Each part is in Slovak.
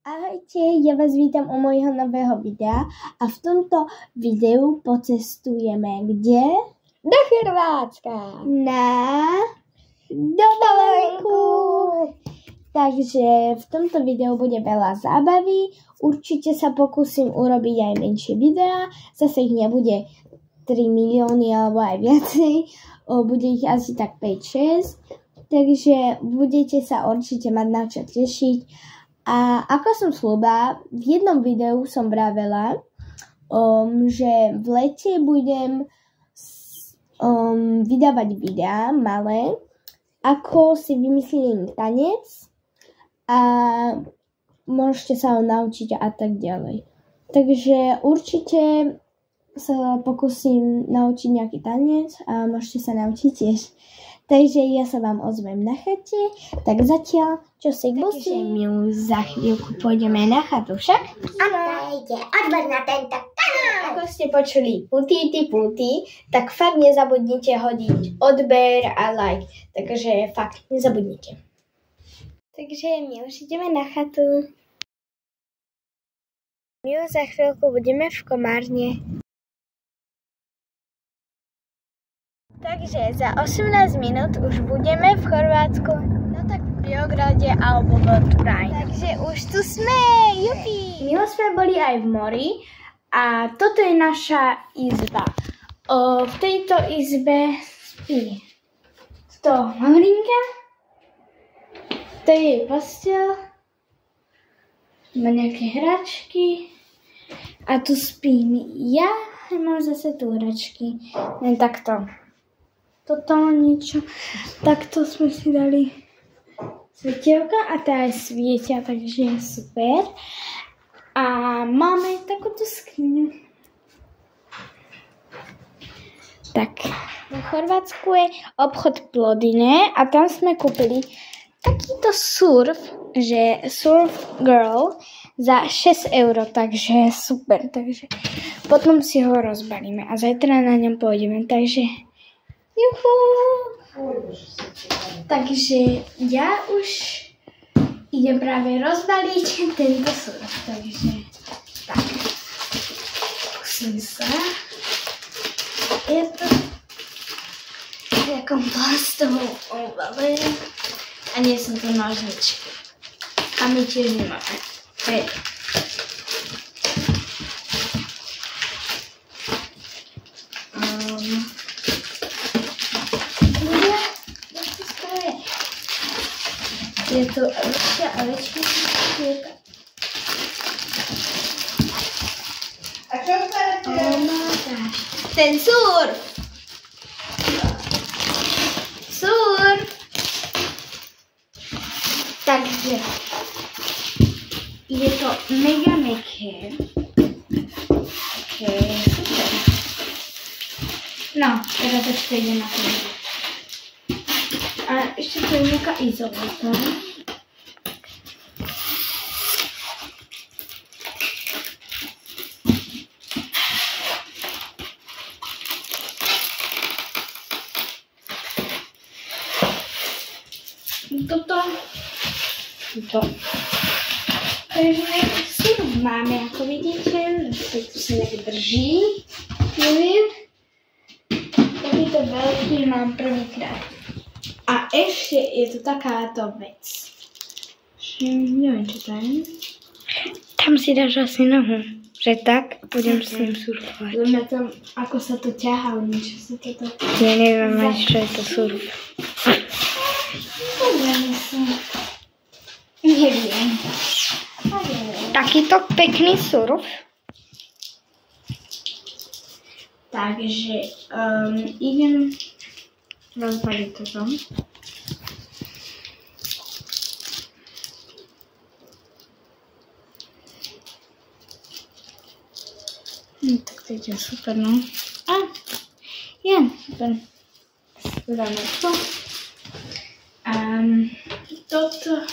Ahojte, ja vás vítam u mojho nového videa a v tomto videu pocestujeme kde? Do Chorvátska! Na dovolenku! Takže v tomto videu bude veľa zábavy, určite sa pokúsim urobiť aj menšie videá, zase ich nebude 3 milióny alebo aj viacej, bude ich asi tak 5-6, takže budete sa určite mať na čo tešiť. A ako som slúbila, v jednom videu som vravela, že v lete budem vydávať videá malé, ako si vymyslím tanec a môžete sa ho naučiť a tak ďalej. Takže určite sa pokúsim naučiť nejaký tanec a môžete sa naučiť tiež. Takže ja sa vám ozvem na chate, tak zatiaľ, čo si musím, my za chvíľku pôjdeme na chatu, však? A dajte odber na tento kanál! Ako ste počuli puty, tak fakt nezabudnite hodiť odber a like, takže fakt nezabudnite. Takže my už ideme na chatu. My už za chvíľku budeme v Komárne. Takže za 18 minút už budeme v Chorvátsku, no tak v Beograde alebo v Turajne. Takže už tu sme, jupi! My sme boli aj v mori a toto je naša izba. V tejto izbe spí to Maurinka, to je jej posteľ, má nejaké hračky a tu spím ja a mám zase tu hračky, len takto. Toto niečo. Takto sme si dali svetielka a tá aj svietia, takže je super. A máme takúto skriňu. Tak, v Chorvátsku je obchod Plodine a tam sme kúpili takýto surf, že Surf Girl za 6 €, takže super. Takže potom si ho rozbalíme a zajtra na ňom pôjdeme, takže juhu! Takže ja už idem práve rozbaliť tento surf, takže tak, pusím sa. Je to v takom plastovom obale a nie som to nožničky. A my tiež nemáme. Hej. Je to väčšia a väčšia svieta. A čo spravete? Ten surf! Surf! Takže je to mega meké. Okay, super. No, teraz ešte ide na to. A ešte tu je nejaká izolata. Toto. Takže surf máme, ako vidíte, tu sa nejak drží. Neviem. Takýto veľký mám prvýkrát. A ešte je tu takáto vec. Neviem, čo to je. Tam si dáš asi nohu. Že tak? Budem s ním surfovať. Budeme tam, ako sa to ťahá, niečo sa to tak... Ja neviem aj, čo je to surf. Neviem. Takýto pekný surf. Takže idem rozbaliť toto. Tak to ide super, no. Je super. Dáme to. Toto.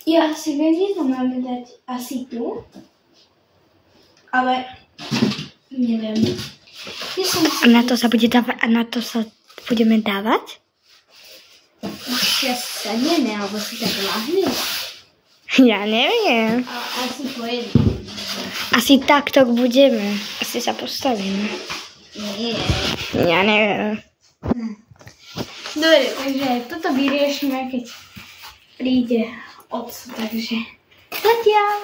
Ja si viem, že to máme dať asi tu. Ale neviem. A na to sa bude dávať? A na to sa budeme dávať? Už ja sadneme, alebo si tak lahne. Ja neviem. Asi pojedeme. Asi takto budeme. Asi sa postavíme. Nie. Ja neviem. Dobre, takže toto vyriešime, keď príde otco, takže zatiaľ.